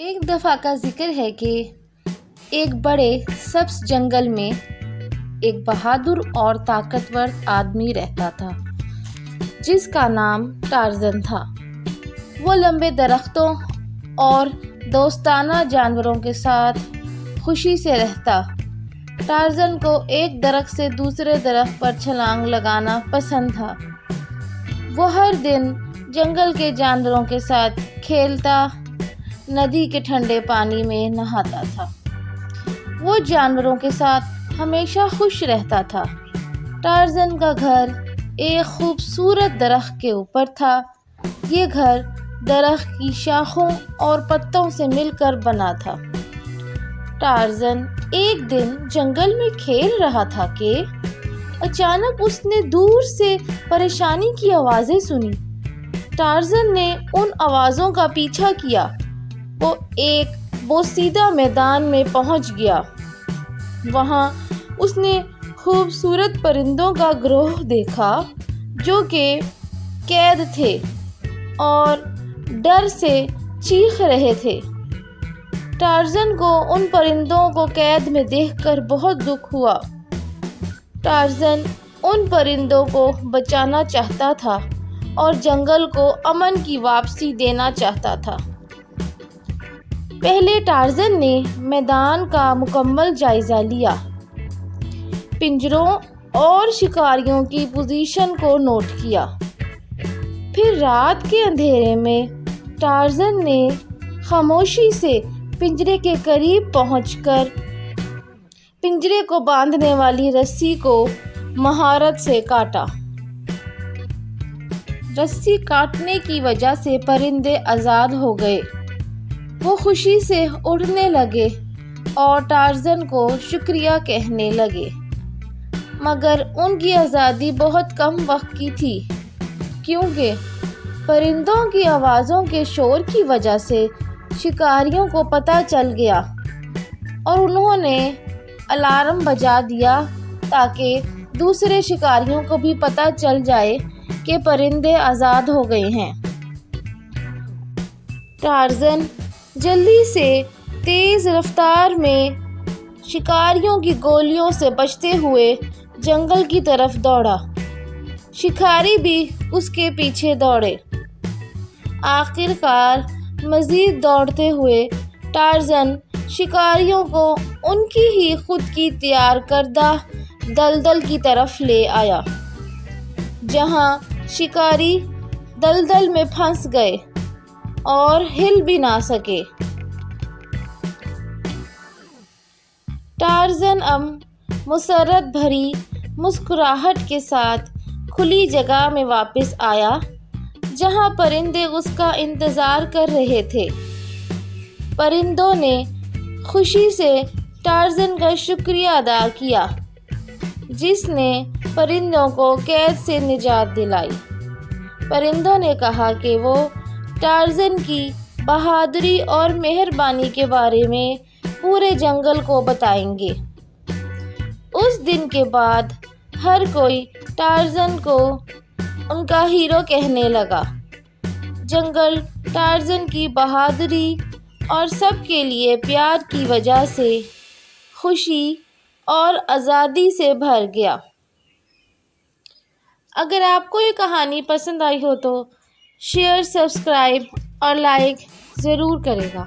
ایک دفعہ کا ذکر ہے کہ ایک بڑے سبز جنگل میں ایک بہادر اور طاقتور آدمی رہتا تھا جس کا نام ٹارزن تھا۔ وہ لمبے درختوں اور دوستانہ جانوروں کے ساتھ خوشی سے رہتا۔ ٹارزن کو ایک درخت سے دوسرے درخت پر چھلانگ لگانا پسند تھا۔ وہ ہر دن جنگل کے جانوروں کے ساتھ کھیلتا، ندی کے ٹھنڈے پانی میں نہاتا تھا۔ وہ جانوروں کے ساتھ ہمیشہ خوش رہتا تھا۔ ٹارزن کا گھر ایک خوبصورت درخت کے اوپر تھا۔ یہ گھر درخت کی شاخوں اور پتوں سے مل کر بنا تھا۔ ٹارزن ایک دن جنگل میں کھیل رہا تھا کہ اچانک اس نے دور سے پریشانی کی آوازیں سنی۔ ٹارزن نے ان آوازوں کا پیچھا کیا۔ وہ ایک بوسیدہ میدان میں پہنچ گیا۔ وہاں اس نے خوبصورت پرندوں کا گروہ دیکھا جو کہ قید تھے اور ڈر سے چیخ رہے تھے۔ ٹارزن کو ان پرندوں کو قید میں دیکھ کر بہت دکھ ہوا۔ ٹارزن ان پرندوں کو بچانا چاہتا تھا اور جنگل کو امن کی واپسی دینا چاہتا تھا۔ پہلے ٹارزن نے میدان کا مکمل جائزہ لیا، پنجروں اور شکاریوں کی پوزیشن کو نوٹ کیا۔ پھر رات کے اندھیرے میں ٹارزن نے خاموشی سے پنجرے کے قریب پہنچ کر پنجرے کو باندھنے والی رسی کو مہارت سے کاٹا۔ رسی کاٹنے کی وجہ سے پرندے آزاد ہو گئے۔ وہ خوشی سے اڑنے لگے اور ٹارزن کو شکریہ کہنے لگے، مگر ان کی آزادی بہت کم وقت کی تھی، کیونکہ پرندوں کی آوازوں کے شور کی وجہ سے شکاریوں کو پتہ چل گیا اور انہوں نے الارم بجا دیا تاکہ دوسرے شکاریوں کو بھی پتہ چل جائے کہ پرندے آزاد ہو گئے ہیں۔ ٹارزن جلدی سے تیز رفتار میں شکاریوں کی گولیوں سے بچتے ہوئے جنگل کی طرف دوڑا۔ شکاری بھی اس کے پیچھے دوڑے۔ آخر کار مزید دوڑتے ہوئے ٹارزن شکاریوں کو ان کی ہی خود کی تیار کردہ دلدل کی طرف لے آیا، جہاں شکاری دلدل میں پھنس گئے اور ہل بھی نہ سکے۔ ٹارزن اب مسرت بھری مسکراہٹ کے ساتھ کھلی جگہ میں واپس آیا جہاں پرندے اس کا انتظار کر رہے تھے۔ پرندوں نے خوشی سے ٹارزن کا شکریہ ادا کیا جس نے پرندوں کو قید سے نجات دلائی۔ پرندوں نے کہا کہ وہ ٹارزن کی بہادری اور مہربانی کے بارے میں پورے جنگل کو بتائیں گے۔ اس دن کے بعد ہر کوئی ٹارزن کو ان کا ہیرو کہنے لگا۔ جنگل ٹارزن کی بہادری اور سب کے لیے پیار کی وجہ سے خوشی اور آزادی سے بھر گیا۔ اگر آپ کو یہ کہانی پسند آئی ہو تو شیئر، سبسکرائب اور لائک ضرور کرے گا۔